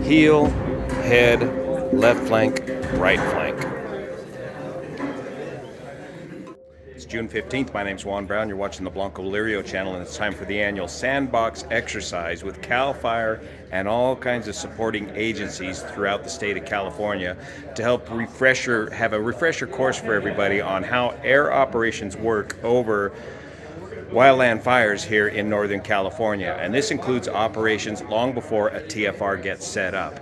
Heel, head, left flank, right flank. It's June 15th. My name's Juan Brown. You're watching the Blanco Lirio channel, and it's time for the annual Sandbox exercise with CalFire and all kinds of supporting agencies throughout the state of California to help have a refresher course for everybody on how air operations work over wildland fires here in Northern California, and this includes operations long before a TFR gets set up.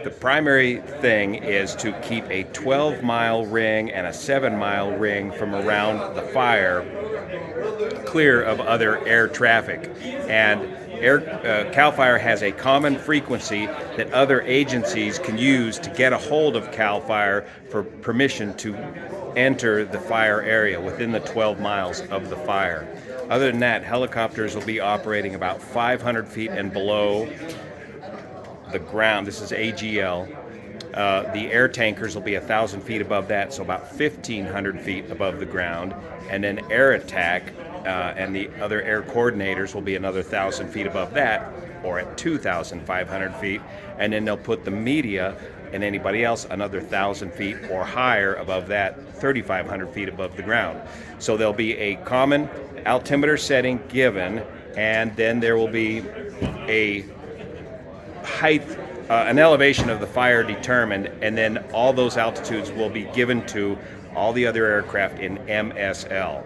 The primary thing is to keep a 12-mile ring and a 7-mile ring from around the fire clear of other air traffic. And CalFire has a common frequency that other agencies can use to get a hold of CalFire for permission to enter the fire area within the 12 miles of the fire. Other than that, helicopters will be operating about 500 feet and below the ground. This is AGL. The air tankers will be 1,000 feet above that, so about 1,500 feet above the ground. And then air attack and the other air coordinators will be another 1,000 feet above that, or at 2,500 feet. And then they'll put the media and anybody else another 1,000 feet or higher above that, 3,500 feet above the ground. So there'll be a common altimeter setting given, and then there will be a height, an elevation of the fire determined, and then all those altitudes will be given to all the other aircraft in MSL.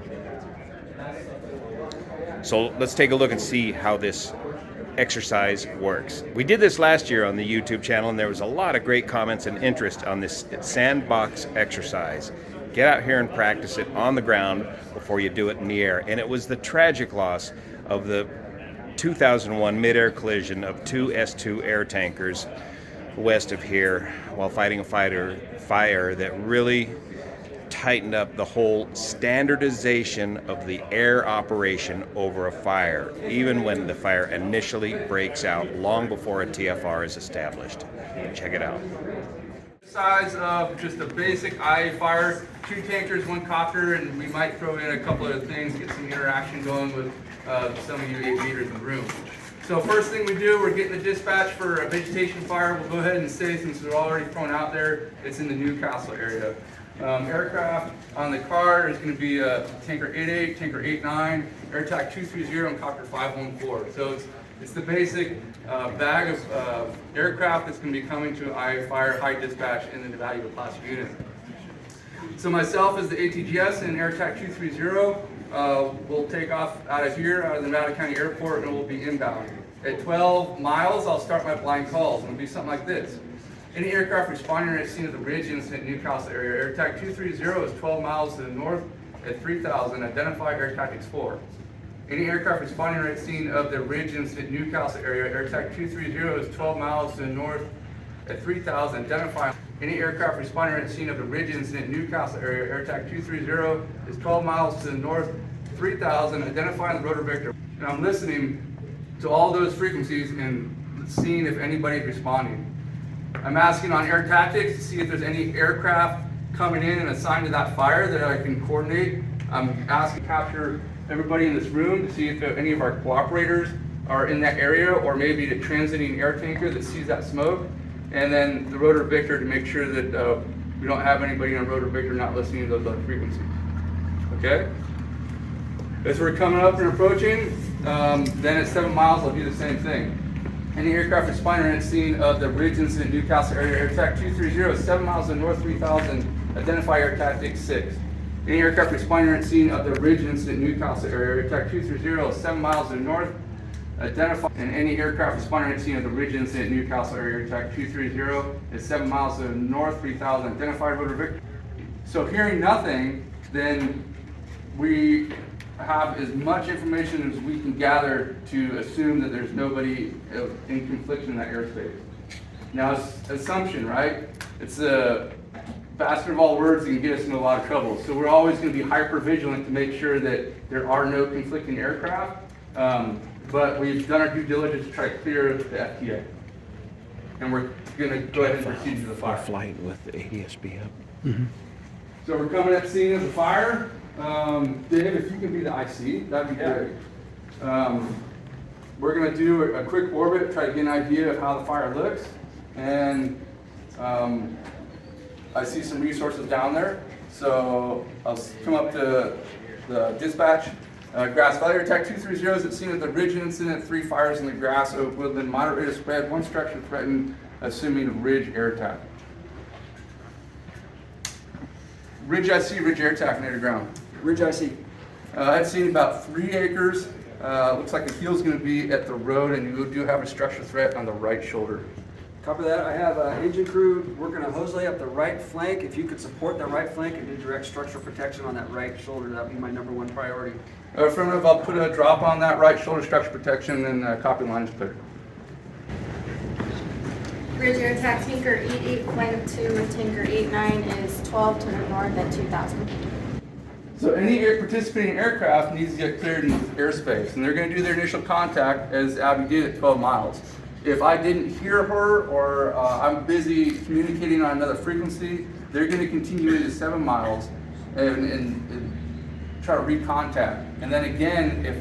So let's take a look and see how this exercise works. We did this last year on the YouTube channel, and there was a lot of great comments and interest on this Sandbox exercise. Get out here and practice it on the ground before you do it in the air. And it was the tragic loss of the 2001 mid-air collision of two S-2 air tankers west of here while fighting a fire that really tightened up the whole standardization of the air operation over a fire, even when the fire initially breaks out, long before a TFR is established. Check it out. Size of just a basic IA fire, 2 tankers, 1 copter, and we might throw in a couple of things, get some interaction going with some of you aviators in the room. So first thing we do, we're getting the dispatch for a vegetation fire. We'll go ahead and say, since they're already thrown out there, it's in the Newcastle area. Aircraft on the car is going to be Tanker 88, Tanker 89, AirTac 230, and Copter 514. So it's the basic bag of aircraft that's going to be coming to IA fire high dispatch in the evaluable class unit. So myself as the ATGS and AirTac 230 will take off out of here, out of the Nevada County Airport, and we'll be inbound. At 12 miles, I'll start my blind calls, and it'll be something like this. Any aircraft responding at scene of the ridge incident in Newcastle area, AirTac 230 is 12 miles to the north at 3,000, identify Air Tactics 4. Any aircraft responding at scene of the ridge incident Newcastle area, AirTac 230 is 12 miles to the north at 3,000, identify. Any aircraft responding at scene of the ridge incident Newcastle area, AirTac 230 is 12 miles to the north, 3,000, identifying the rotor vector. And I'm listening to all those frequencies and seeing if anybody's responding. I'm asking on air tactics to see if there's any aircraft coming in and assigned to that fire that I can coordinate. I'm asking to capture everybody in this room to see if any of our cooperators are in that area, or maybe the transiting air tanker that sees that smoke, and then the rotor victor to make sure that we don't have anybody on rotor victor not listening to those other frequencies. Okay? As we're coming up and approaching, then at 7 miles, I'll do the same thing. Any aircraft responding at scene of the ridge incident Newcastle area, AirTac 230 is 7 miles to the north, 3,000, identify Air Tactics 6. Any aircraft responding at scene of the ridge incident Newcastle area, AirTac 230 is 7 miles to the north, Identify and any aircraft responding to scene of the ridge incident, new CalFire Attack 230 is 7 miles to the north, 3000. Identified rotor Victor. So hearing nothing, then we have as much information as we can gather to assume that there's nobody in confliction in that airspace. Now, it's assumption, right? It's a bastard of all words that can get us in a lot of trouble. So we're always going to be hyper vigilant to make sure that there are no conflicting aircraft. But we've done our due diligence to try to clear the FTA. And we're going to go ahead and proceed to the fire. Flight with the ADSB up. So we're coming at the scene of the fire. Dave, if you can be the IC, that'd be great. We're going to do a quick orbit, try to get an idea of how the fire looks. And I see some resources down there. So I'll come up to the dispatch. Grass Valley Attack 230 is at scene of the ridge incident. 3 fires in the grass, oak woodland, moderate rate of spread. 1 structure threatened, assuming a ridge air attack. Ridge IC, ridge air attack near the ground. Ridge IC. I've seen about 3 acres. Looks like the heel's going to be at the road, and you do have a structure threat on the right shoulder. Copy that. I have engine crew working a hose lay up the right flank. If you could support that right flank and do direct structural protection on that right shoulder, that would be my #1 priority. Affirmative, I'll put a drop on that right shoulder structure protection, and copy line is clear. Ridge Air Attack Tanker 88, flight of 2 with Tanker 89 is 12 to the north at 2000. So any participating aircraft needs to get cleared in airspace, and they're going to do their initial contact as Abby did at 12 miles. If I didn't hear her or I'm busy communicating on another frequency, they're going to continue into 7 miles and try to recontact. And then again, if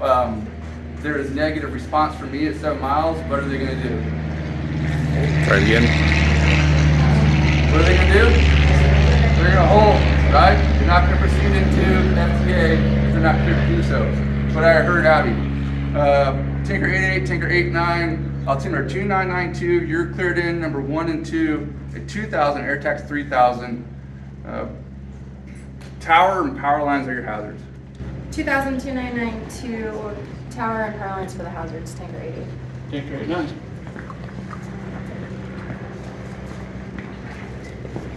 there is negative response from me at 7 miles, what are they going to do? Try it again. What are they going to do? They're going to hold, right? You're not going to proceed into FTA if they're not clear to do so. But I heard Abby. Tanker 88, Tanker 89, altimeter 2992, you're cleared in number 1 and 2 at 2000, air tax 3000. Tower and power lines are your hazards. 2,2992, tower and power lines for the hazards, Tanker 80. Tanker 89.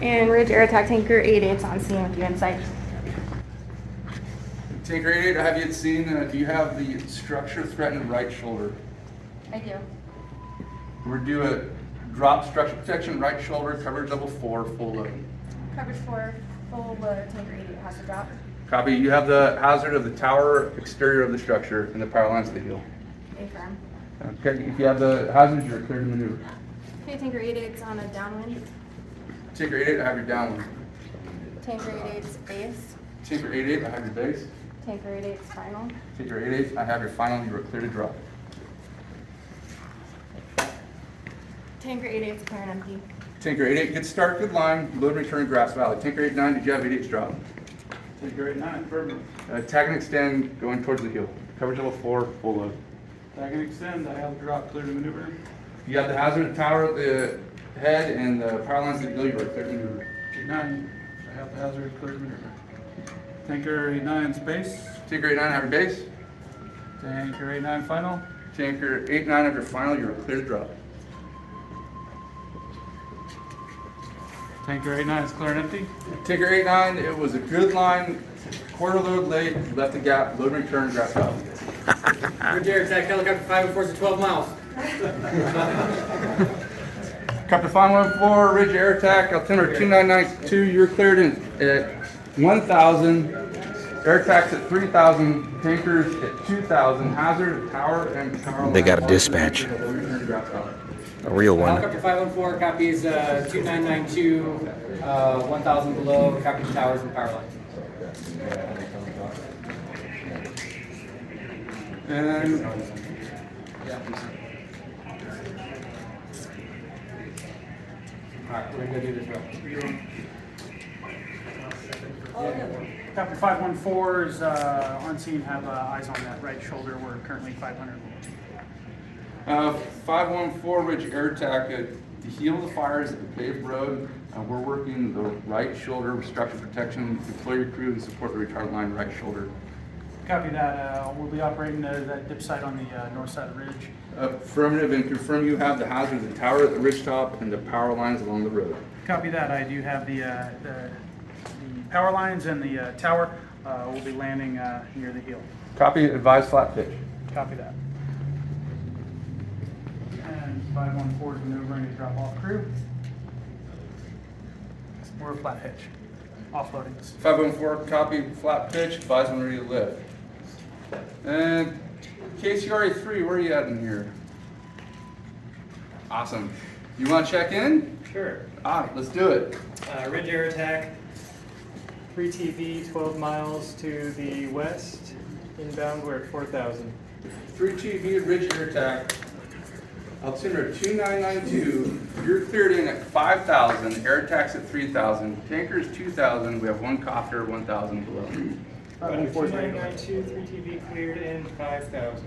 And Ridge Air Attack Tanker 88, it's on scene with you in sight. Tanker 88, have you seen, do you have the structure threatened right shoulder? I do. We're do a drop structure protection, right shoulder, coverage level 4, full load. Coverage 4, full load, Tanker 88 has to drop. Copy, you have the hazard of the tower exterior of the structure and the power lines of the heel. Affirm. Okay, if you have the hazards, you're clear to maneuver. Okay, Tanker 88, it's on a downwind. Tanker 88, I have your downwind. Tanker 88's base. Tanker 88, I have your base. Tanker 88's final. Tanker 88, I have your final, you are clear to drop. Tanker 88's clear and empty. Tanker 88, good start, good line, load and return Grass Valley. Tanker 89, did you have 88's drop? Tanker 89, affirmative. Tag and extend, going towards the heel. Coverage level 4, full load. Tag and extend, I have drop clear to maneuver. You have the hazard, the tower, the head, and the power lines of the heel, you are clear to maneuver. 89, I have the hazard clear to maneuver. Tanker 89 space. Tanker 89, have your base. Tanker 89 final. Tanker 89, have your final, you are clear to drop. Tanker 89 is clear and empty. Tanker 89, it was a good line, quarter load late, you left the gap, load and return, Grass Valley. Ridge Air Attack helicopter 514 to 12 miles. Captain 514, Ridge Air Attack, altimeter 2992, you're cleared in at 1,000, air attacks at 3,000, tankers at 2,000, hazard, tower, and power. They got a lines. dispatch. A real one. Helicopter 514 copies 2992, 1000 below, copies towers and power lines. And Alright, we're gonna go do this route. Captain 514 is on scene, have eyes on that right shoulder. We're currently 500. 514 Ridge Air Attack at the heel of the fires at the paved road. We're working the right shoulder with structure protection, deploy your crew and support the retardant line right shoulder. Copy that. We'll be operating that dip site on the north side of the ridge. Affirmative, and confirm you have the hazards of the tower at the ridge top and the power lines along the road. Copy that. I do have the power lines and the tower. We'll be landing near the heel. Copy, advise flat pitch. Copy that. And 514 is maneuvering to drop off crew. We're a flat pitch. Offloading. 514, copy, flat pitch, advise when ready to lift. And KCRA3, where are you at in here? Awesome. You want to check in? Sure. All right, let's do it. Ridge air attack, 3 TV, 12 miles to the west. Inbound, we're at 4,000. 3 TV, ridge air attack. Altimeter 2992. You're cleared in at 5,000. Air attack's at 3,000. Tanker's 2,000. We have 1 copter, 1,000 below. 2992, 3 TV cleared in 5,000.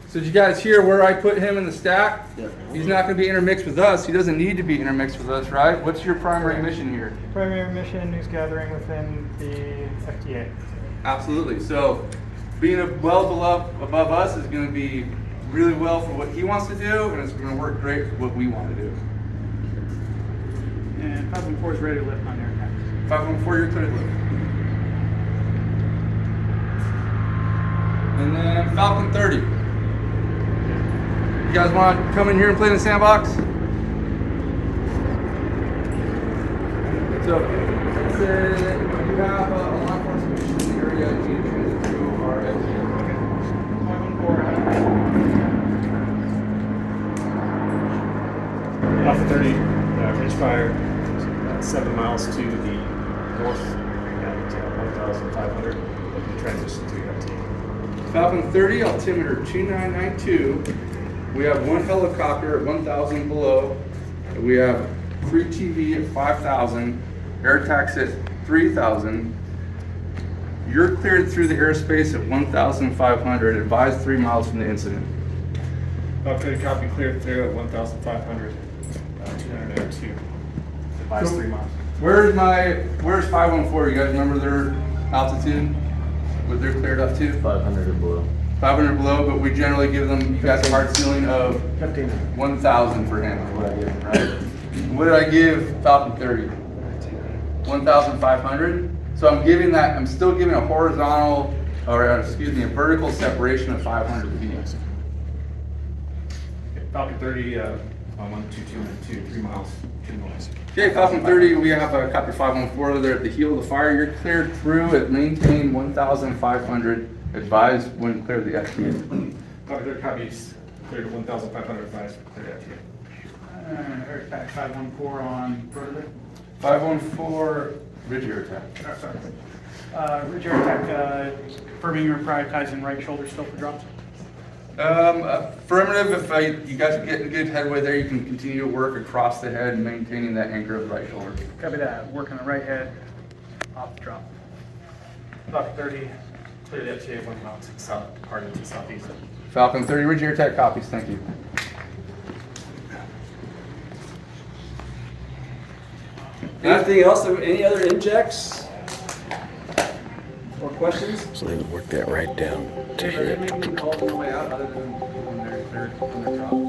So did you guys hear where I put him in the stack? Yeah. He's not going to be intermixed with us. He doesn't need to be intermixed with us, right? What's your primary mission here? Primary mission is gathering within the FTA. Absolutely. So being well above us is going to be really well for what he wants to do, and it's going to work great for what we want to do. And 514 is ready to lift on air attack. 514, you're clear to lift. And then Falcon 30. You guys want to come in here and play in the sandbox? So, it says you have a law enforcement mission in the area to transit through our FTA. 514. Alpha 30, ridge fire, 7 miles to the north at 1,500. Looking to transition to FT. Falcon 30, altimeter 2992. We have 1 helicopter at 1,000 below. We have 3 TV at 5,000. Air attack's at 3,000. You're cleared through the airspace at 1,500. Advise 3 miles from the incident. Alpha 30 copy, cleared through at 1,500, 202. Advise 3 miles. Where's 514? You guys remember their altitude? What they're cleared up to? 500 or below. 500 below, but we generally give them, you guys a hard ceiling of 1,000 for him. What I give, right? What did I give Falcon 30? 1,500. So I'm giving that. I'm still giving a horizontal, or excuse me, a vertical separation of 500 feet. Falcon 30, 122, 3 miles, 2 miles. Okay, Falcon 30. We have a copy 514 there at the heel of the fire. You're cleared through at maintain 1,500. Advise when clear the FTA. Alpha 30 copies, cleared at 1,500, advise clear FTA. Air attack 514 on prototype. 514, ridge air attack. Ridge air attack, confirming you're prioritizing right shoulder still for drops. Affirmative. If you guys are getting good headway there, you can continue to work across the head and maintaining that anchor of the right shoulder. Copy that. Working the right head, off the drop. Alpha 30, clear the FTA 1 mile to the south, pardon, to the southeast. Falcon 30, ridge air attack copies. Thank you. Anything else? Any other injects? Or questions? So they would work that right down to Is there here. anything called on the way out other than when they're drop?